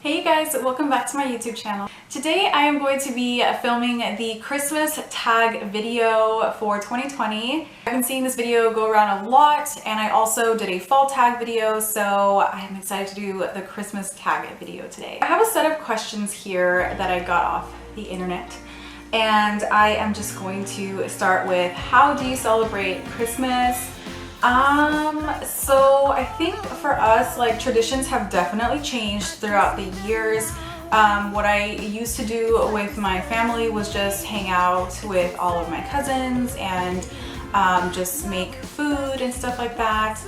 Hey you guys, welcome back to my YouTube channel. Today I am going to be filming the Christmas tag video for 2020. I've been seeing this video go around a lot, and I also did a fall tag video, so I'm excited to do the Christmas tag video today. I have a set of questions here that I got off the internet, and I am just going to start with, how do you celebrate Christmas? So I think for us, like, traditions have definitely changed throughout the years. What I used to do with my family was just hang out with all of my cousins and just make food and stuff like that.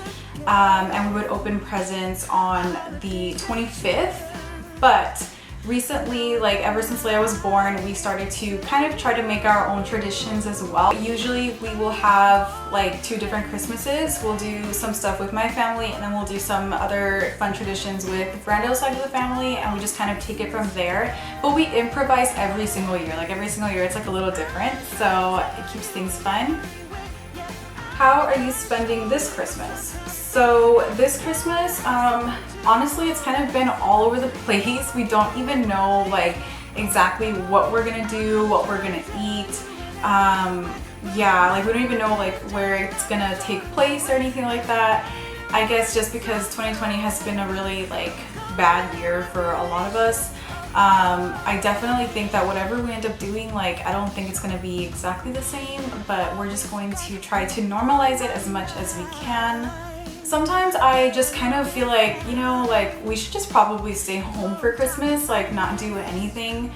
And we would open presents on the 25th, but recently, like ever since Leia was born, we started to kind of try to make our own traditions as well. Usually we will have like 2 different Christmases. We'll do some stuff with my family, and then we'll do some other fun traditions with Brando's side of the family, and we just kind of take it from there. But we improvise every single year. Like every single year it's like a little different, so it keeps things fun. How are you spending this Christmas? So this Christmas, honestly, it's kind of been all over the place. We don't even know like exactly what we're gonna do, what we're gonna eat. Yeah, like we don't even know like where it's gonna take place or anything like that. I guess just because 2020 has been a really like bad year for a lot of us. I definitely think that whatever we end up doing, like, I don't think it's going to be exactly the same, but we're just going to try to normalize it as much as we can. Sometimes I just kind of feel like, you know, like we should just probably stay home for Christmas, like not do anything.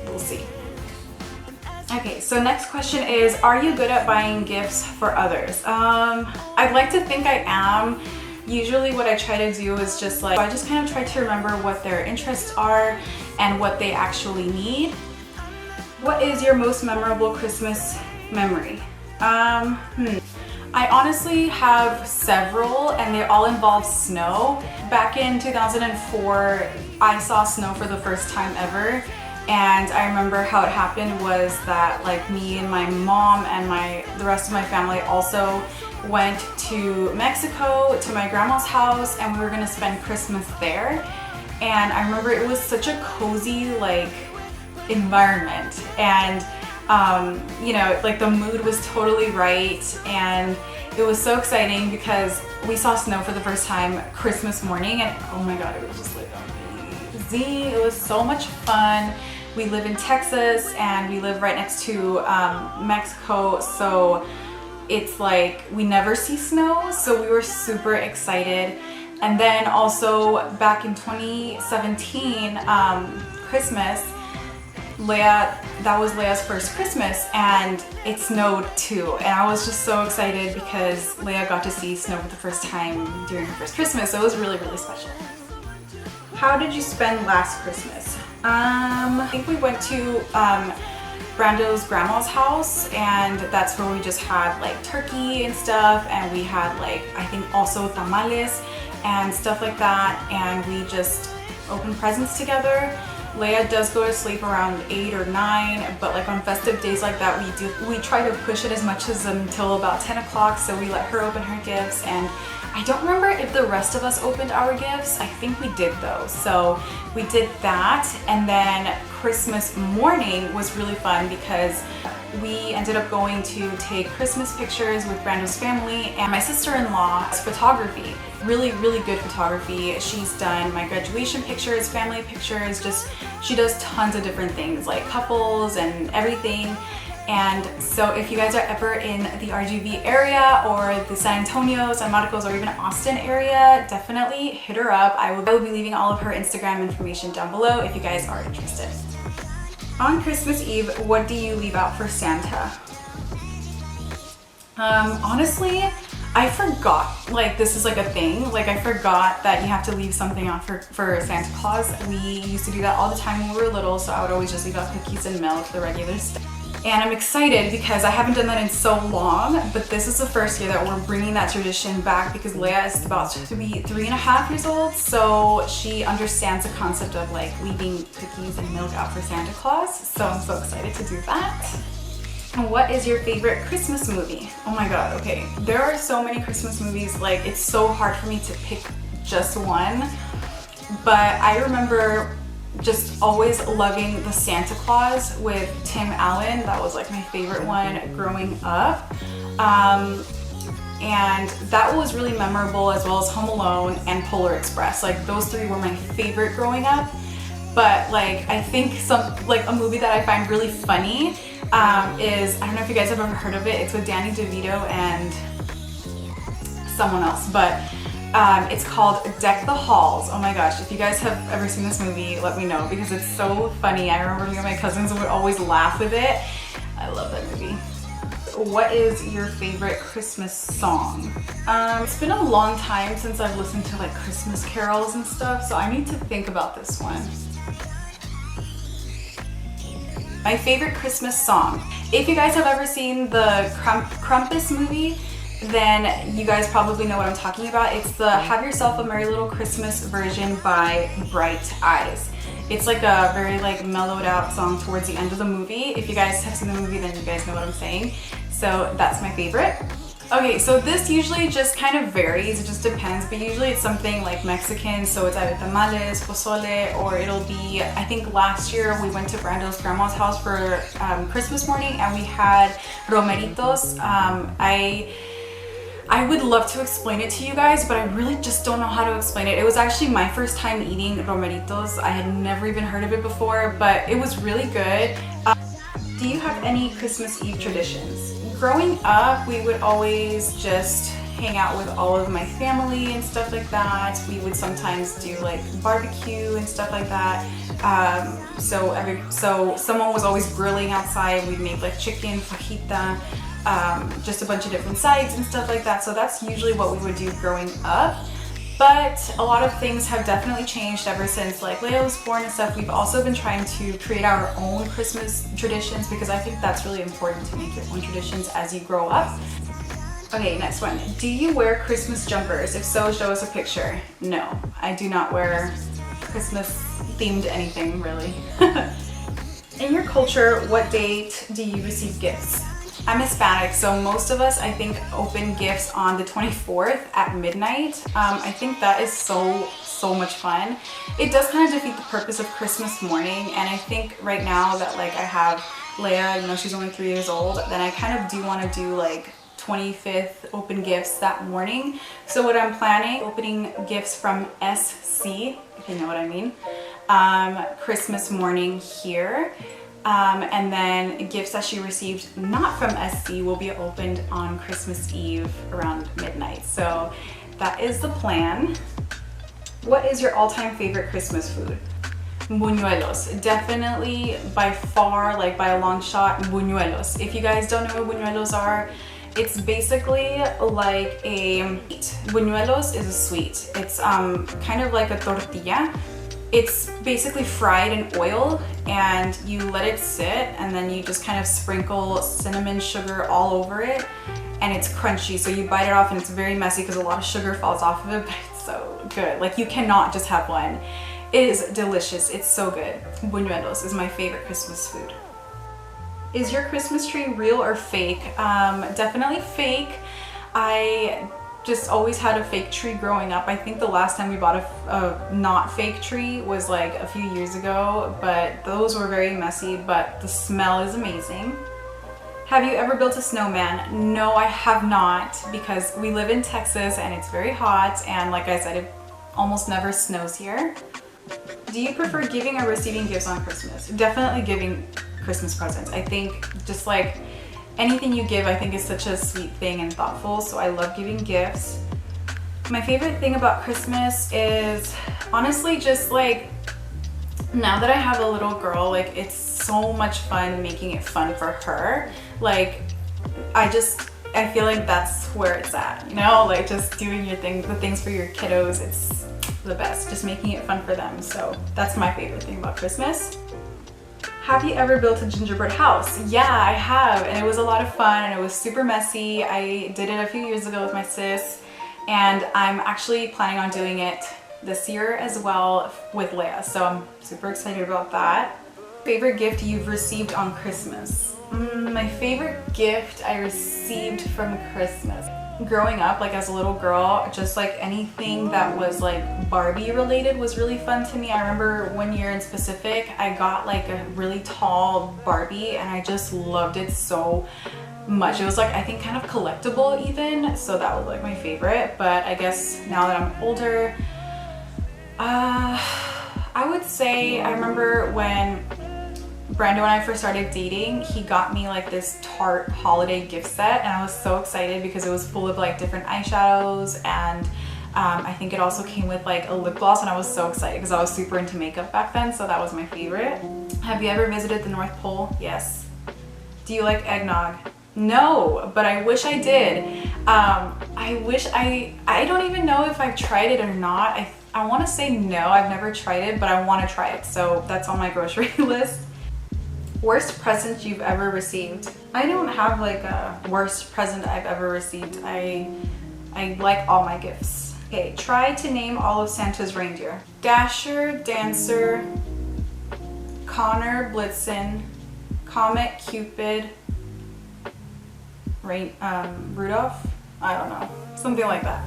We'll see. Okay, so next question is, are you good at buying gifts for others? I'd like to think I am. Usually what I try to do is just like, I just kind of try to remember what their interests are and what they actually need. What is your most memorable Christmas memory? I honestly have several, and they all involve snow. Back in 2004, I saw snow for the first time ever. And I remember how it happened was that like me and my mom and the rest of my family also went to Mexico to my grandma's house, and we were gonna spend Christmas there. And I remember it was such a cozy like environment, and you know, like the mood was totally right, and it was so exciting because we saw snow for the first time Christmas morning, and oh my god, it was just like amazing. It was so much fun. We live in Texas, and we live right next to Mexico, so it's like we never see snow, so we were super excited. And then also back in 2017, Christmas, that was Leia's first Christmas, and it snowed too, and I was just so excited because Leia got to see snow for the first time during her first Christmas, so it was really, really special. How did you spend last Christmas? I think we went to Brando's grandma's house, and that's where we just had like turkey and stuff, and we had like, I think also tamales and stuff like that, and we just opened presents together. Leia does go to sleep around 8 or 9, but like on festive days like that, we try to push it as much as until about 10 o'clock, so we let her open her gifts. And I don't remember if the rest of us opened our gifts. I think we did though. So we did that, and then Christmas morning was really fun because we ended up going to take Christmas pictures with Brando's family, and my sister-in-law's photography. Really, really good photography. She's done my graduation pictures, family pictures, she does tons of different things like couples and everything. And so if you guys are ever in the RGV area or the San Antonio, San Marcos, or even Austin area, definitely hit her up. I will be leaving all of her Instagram information down below if you guys are interested. On Christmas Eve, what do you leave out for Santa? Honestly, I forgot, like this is like a thing, like I forgot that you have to leave something out for Santa Claus. We used to do that all the time when we were little, so I would always just leave out cookies and milk, the regular stuff. And I'm excited because I haven't done that in so long, but this is the first year that we're bringing that tradition back because Leia is about to be 3.5 years old, so she understands the concept of like leaving cookies and milk out for Santa Claus, so I'm so excited to do that. And what is your favorite Christmas movie? Oh my god, okay. There are so many Christmas movies, like it's so hard for me to pick just one. but I remember just always loving the Santa Claus with Tim Allen. That was like my favorite one growing up. And that was really memorable, as well as Home Alone and Polar Express. Like those three were my favorite growing up. But like I think a movie that I find really funny is, I don't know if you guys have ever heard of it. It's with Danny DeVito and someone else, but it's called Deck the Halls. Oh my gosh, if you guys have ever seen this movie, let me know, because it's so funny. I remember me and my cousins would always laugh with it. I love that movie. What is your favorite Christmas song? It's been a long time since I've listened to like Christmas carols and stuff, so I need to think about this one. My favorite Christmas song. If you guys have ever seen the Krampus movie, then you guys probably know what I'm talking about. It's the Have Yourself a Merry Little Christmas version by Bright Eyes. It's like a very like mellowed out song towards the end of the movie. If you guys have seen the movie, then you guys know what I'm saying. So that's my favorite. Okay, so this usually just kind of varies, it just depends, but usually it's something like Mexican, so it's either tamales, pozole, or it'll be, I think last year we went to Brando's grandma's house for Christmas morning and we had romeritos. I would love to explain it to you guys, but I really just don't know how to explain it. It was actually my first time eating romeritos. I had never even heard of it before, but it was really good. Do you have any Christmas Eve traditions? Growing up, we would always just hang out with all of my family and stuff like that. We would sometimes do like barbecue and stuff like that. So someone was always grilling outside. We'd make like chicken, fajita, just a bunch of different sides and stuff like that. So that's usually what we would do growing up. But a lot of things have definitely changed ever since like Leo was born and stuff. We've also been trying to create our own Christmas traditions, because I think that's really important to make your own traditions as you grow up. Okay, next one. Do you wear Christmas jumpers? If so, show us a picture. No, I do not wear Christmas themed anything really. In your culture, what date do you receive gifts? I'm Hispanic, so most of us, I think, open gifts on the 24th at midnight. I think that is so much fun. It does kind of defeat the purpose of Christmas morning, and I think right now that like I have Leia, you know, she's only 3 years old, then I kind of do want to do like 25th open gifts that morning. So what I'm planning, opening gifts from SC, if you know what I mean, Christmas morning here. And then gifts that she received not from SC will be opened on Christmas Eve around midnight. So that is the plan. What is your all-time favorite Christmas food? Buñuelos. Definitely by far, like by a long shot, buñuelos. If you guys don't know what buñuelos are, it's basically like a buñuelos is a sweet. It's kind of like a tortilla. It's basically fried in oil and you let it sit, and then you just kind of sprinkle cinnamon sugar all over it, and it's crunchy. So you bite it off and it's very messy because a lot of sugar falls off of it, but it's so good. Like you cannot just have one. It is delicious. It's so good. Buñuelos is my favorite Christmas food. Is your Christmas tree real or fake? Definitely fake. I just always had a fake tree growing up. I think the last time we bought a not fake tree was like a few years ago, but those were very messy, but the smell is amazing. Have you ever built a snowman? No, I have not, because we live in Texas and it's very hot, and like I said, it almost never snows here. Do you prefer giving or receiving gifts on Christmas? Definitely giving Christmas presents. I think just like anything you give, I think is such a sweet thing and thoughtful, so I love giving gifts. My favorite thing about Christmas is honestly just like, now that I have a little girl, like it's so much fun making it fun for her. Like I feel like that's where it's at, you know, like just doing your thing, the things for your kiddos, it's the best, just making it fun for them. So that's my favorite thing about Christmas. Have you ever built a gingerbread house? Yeah, I have, and it was a lot of fun and it was super messy. I did it a few years ago with my sis, and I'm actually planning on doing it this year as well with Leia, so I'm super excited about that. Favorite gift you've received on Christmas? My favorite gift I received from Christmas. growing up, like as a little girl, just like anything that was like Barbie related was really fun to me. I remember one year in specific, I got like a really tall Barbie and I just loved it so much. It was like, I think kind of collectible even, so that was like my favorite. But I guess now that I'm older, I would say I remember when Brando and I first started dating, he got me like this Tarte holiday gift set and I was so excited because it was full of like different eyeshadows, and I think it also came with like a lip gloss, and I was so excited because I was super into makeup back then, so that was my favorite. Have you ever visited the North Pole? Yes. Do you like eggnog? No, but I wish I did. I don't even know if I've tried it or not. I want to say no, I've never tried it, but I want to try it, so that's on my grocery list. Worst present you've ever received? I don't have like a worst present I've ever received. I like all my gifts. Okay, try to name all of Santa's reindeer. Dasher, Dancer, Connor, Blitzen, Comet, Cupid, Rudolph? I don't know, something like that.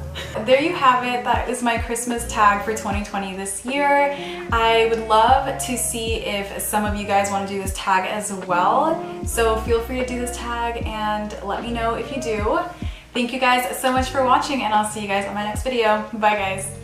There you have it. That is my Christmas tag for 2020 this year. I would love to see if some of you guys want to do this tag as well. So feel free to do this tag and let me know if you do. Thank you guys so much for watching, and I'll see you guys on my next video. Bye guys.